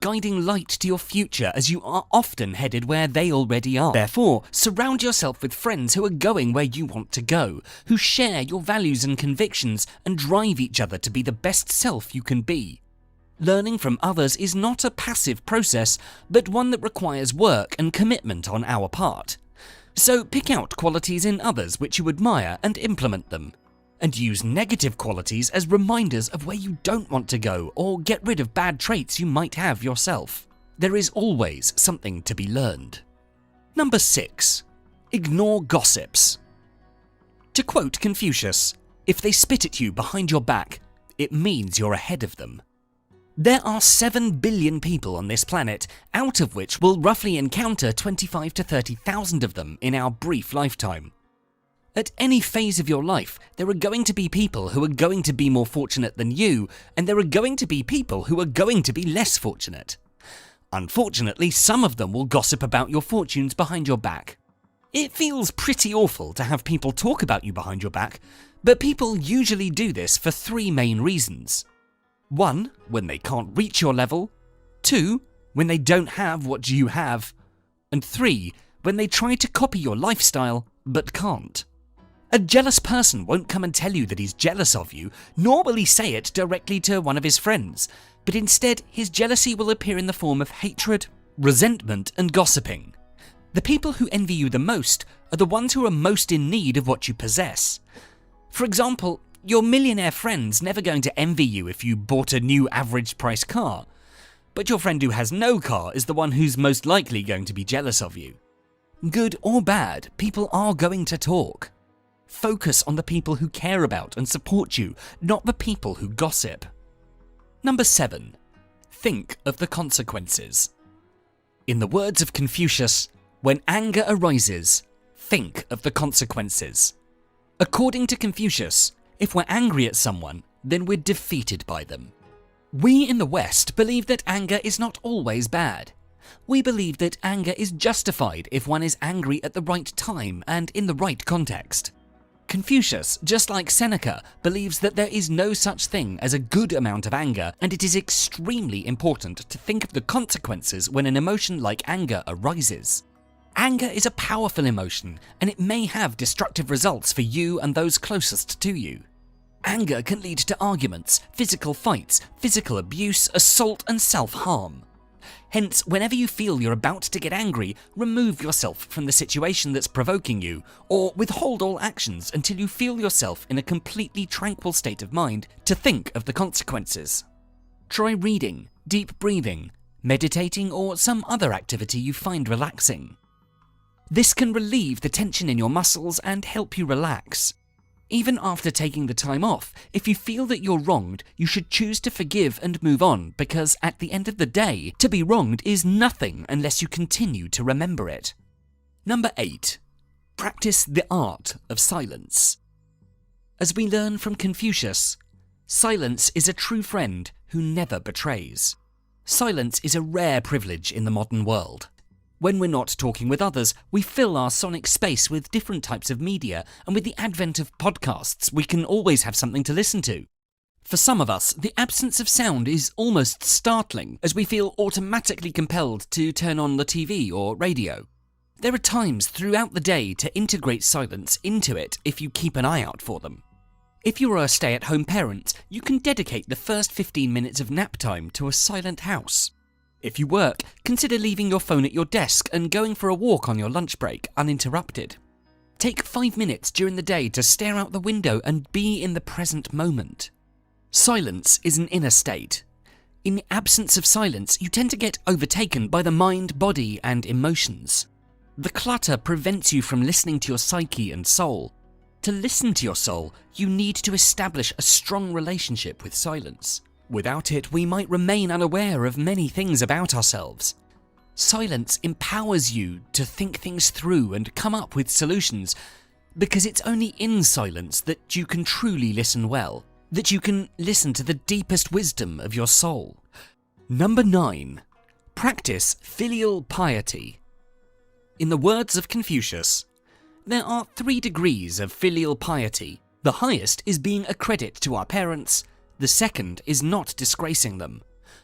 guiding light to your future as you are often headed where they already are. Therefore, surround yourself with friends who are going where you want to go, who share your values and convictions and drive each other to be the best self you can be. Learning from others is not a passive process, but one that requires work and commitment on our part. So pick out qualities in others which you admire and implement them. And use negative qualities as reminders of where you don't want to go, or get rid of bad traits you might have yourself. There is always something to be learned. Number 6. Ignore gossips. To quote Confucius, "If they spit at you behind your back, it means you're ahead of them." There are 7 billion people on this planet, out of which we'll roughly encounter 25 to 30,000 of them in our brief lifetime. At any phase of your life, there are going to be people who are going to be more fortunate than you, and there are going to be people who are going to be less fortunate. Unfortunately, some of them will gossip about your fortunes behind your back. It feels pretty awful to have people talk about you behind your back, but people usually do this for 3 main reasons. 1, when they can't reach your level. 2, when they don't have what you have. And 3, when they try to copy your lifestyle, but can't. A jealous person won't come and tell you that he's jealous of you, nor will he say it directly to one of his friends, but instead his jealousy will appear in the form of hatred, resentment, and gossiping. The people who envy you the most are the ones who are most in need of what you possess. For example, your millionaire friend's never going to envy you if you bought a new average price car, but your friend who has no car is the one who's most likely going to be jealous of you. Good or bad, people are going to talk. Focus on the people who care about and support you, not the people who gossip. Number 7. Think of the consequences. In the words of Confucius, when anger arises, think of the consequences. According to Confucius, if we're angry at someone, then we're defeated by them. We in the West believe that anger is not always bad. We believe that anger is justified if one is angry at the right time and in the right context. Confucius, just like Seneca, believes that there is no such thing as a good amount of anger, and it is extremely important to think of the consequences when an emotion like anger arises. Anger is a powerful emotion, and it may have destructive results for you and those closest to you. Anger can lead to arguments, physical fights, physical abuse, assault, and self-harm. Hence, whenever you feel you're about to get angry, remove yourself from the situation that's provoking you, or withhold all actions until you feel yourself in a completely tranquil state of mind to think of the consequences. Try reading, deep breathing, meditating, or some other activity you find relaxing. This can relieve the tension in your muscles and help you relax. Even after taking the time off, if you feel that you're wronged, you should choose to forgive and move on, because at the end of the day, to be wronged is nothing unless you continue to remember it. Number 8. Practice the art of silence. As we learn from Confucius, silence is a true friend who never betrays. Silence is a rare privilege in the modern world. When we're not talking with others, we fill our sonic space with different types of media, and with the advent of podcasts, we can always have something to listen to. For some of us, the absence of sound is almost startling, as we feel automatically compelled to turn on the TV or radio. There are times throughout the day to integrate silence into it if you keep an eye out for them. If you are a stay-at-home parent, you can dedicate the first 15 minutes of nap time to a silent house. If you work, consider leaving your phone at your desk and going for a walk on your lunch break uninterrupted. Take 5 minutes during the day to stare out the window and be in the present moment. Silence is an inner state. In the absence of silence, you tend to get overtaken by the mind, body, and emotions. The clutter prevents you from listening to your psyche and soul. To listen to your soul, you need to establish a strong relationship with silence. Without it, we might remain unaware of many things about ourselves. Silence empowers you to think things through and come up with solutions, because it's only in silence that you can truly listen well, that you can listen to the deepest wisdom of your soul. Number 9. Practice filial piety. In the words of Confucius, there are 3 degrees of filial piety. The highest is being a credit to our parents. The second is not disgracing them.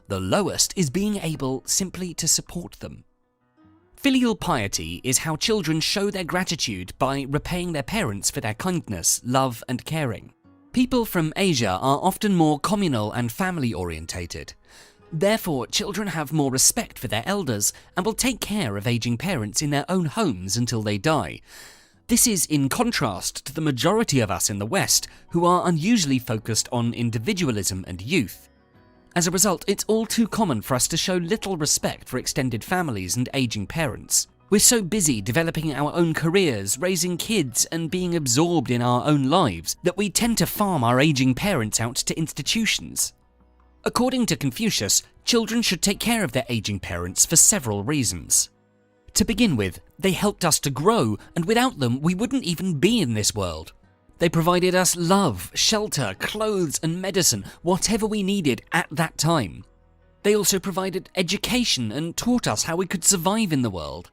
The lowest is being able simply to support them. Filial piety is how children show their gratitude by repaying their parents for their kindness, love, and caring. People from Asia are often more communal and family-orientated. Therefore, children have more respect for their elders and will take care of aging parents in their own homes until they die. This is in contrast to the majority of us in the West, who are unusually focused on individualism and youth. As a result, it's all too common for us to show little respect for extended families and aging parents. We're so busy developing our own careers, raising kids, and being absorbed in our own lives that we tend to farm our aging parents out to institutions. According to Confucius, children should take care of their aging parents for several reasons. To begin with, they helped us to grow, and without them, we wouldn't even be in this world. They provided us love, shelter, clothes, and medicine, whatever we needed at that time. They also provided education and taught us how we could survive in the world.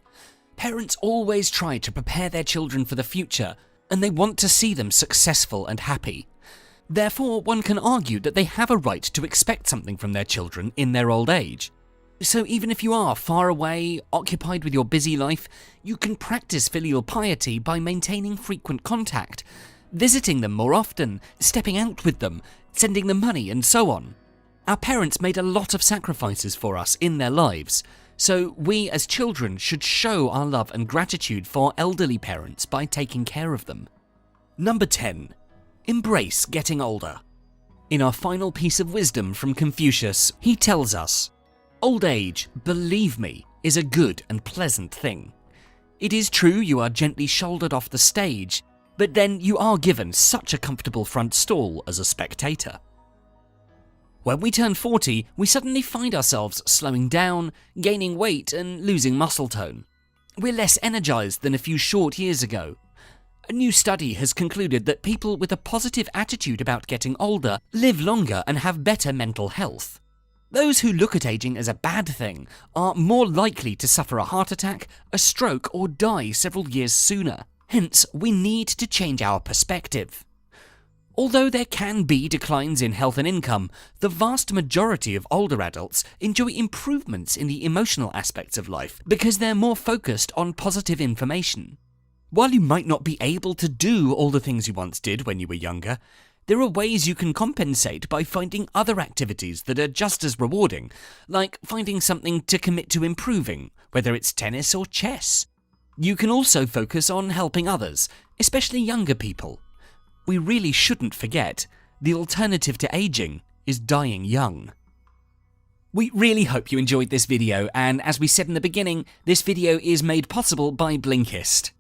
Parents always try to prepare their children for the future, and they want to see them successful and happy. Therefore, one can argue that they have a right to expect something from their children in their old age. So even if you are far away, occupied with your busy life, you can practice filial piety by maintaining frequent contact, visiting them more often, stepping out with them, sending them money, and so on. Our parents made a lot of sacrifices for us in their lives, so we as children should show our love and gratitude for elderly parents by taking care of them. Number 10. Embrace getting older. In our final piece of wisdom from Confucius, he tells us, "Old age, believe me, is a good and pleasant thing. It is true you are gently shouldered off the stage, but then you are given such a comfortable front stall as a spectator." When we turn 40, we suddenly find ourselves slowing down, gaining weight, and losing muscle tone. We're less energized than a few short years ago. A new study has concluded that people with a positive attitude about getting older live longer and have better mental health. Those who look at aging as a bad thing are more likely to suffer a heart attack, a stroke, or die several years sooner. Hence, we need to change our perspective. Although there can be declines in health and income, the vast majority of older adults enjoy improvements in the emotional aspects of life because they're more focused on positive information. While you might not be able to do all the things you once did when you were younger, there are ways you can compensate by finding other activities that are just as rewarding, like finding something to commit to improving, whether it's tennis or chess. You can also focus on helping others, especially younger people. We really shouldn't forget, the alternative to aging is dying young. We really hope you enjoyed this video, and as we said in the beginning, this video is made possible by Blinkist.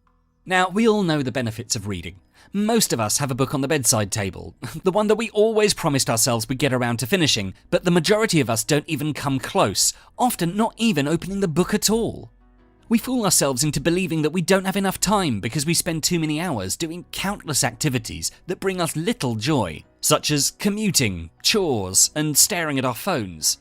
Now, we all know the benefits of reading. Most of us have a book on the bedside table, the one that we always promised ourselves we'd get around to finishing, but the majority of us don't even come close, often not even opening the book at all. We fool ourselves into believing that we don't have enough time because we spend too many hours doing countless activities that bring us little joy, such as commuting, chores, and staring at our phones.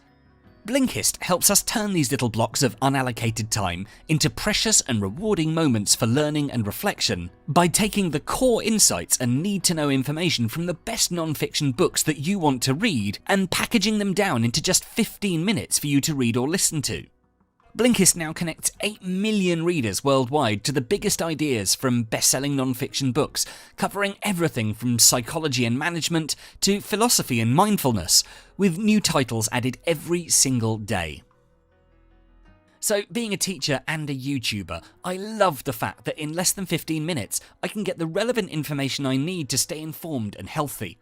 Blinkist helps us turn these little blocks of unallocated time into precious and rewarding moments for learning and reflection by taking the core insights and need-to-know information from the best non-fiction books that you want to read and packaging them down into just 15 minutes for you to read or listen to. Blinkist now connects 8 million readers worldwide to the biggest ideas from best-selling non-fiction books, covering everything from psychology and management to philosophy and mindfulness, with new titles added every single day. So, being a teacher and a YouTuber, I love the fact that in less than 15 minutes, I can get the relevant information I need to stay informed and healthy.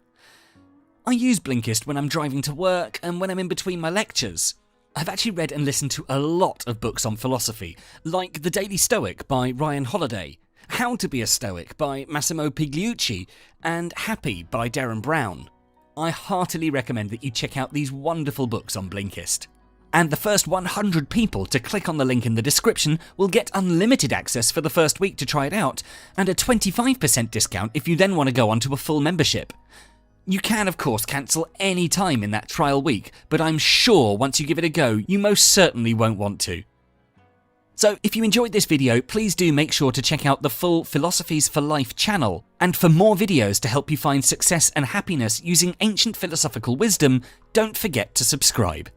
I use Blinkist when I'm driving to work and when I'm in between my lectures. I've actually read and listened to a lot of books on philosophy, like The Daily Stoic by Ryan Holiday, How to Be a Stoic by Massimo Pigliucci, and Happy by Darren Brown. I heartily recommend that you check out these wonderful books on Blinkist. And the first 100 people to click on the link in the description will get unlimited access for the first week to try it out, and a 25% discount if you then want to go on to a full membership. You can, of course, cancel any time in that trial week, but I'm sure once you give it a go, you most certainly won't want to. So if you enjoyed this video, please do make sure to check out the full Philosophies for Life channel, and for more videos to help you find success and happiness using ancient philosophical wisdom, don't forget to subscribe.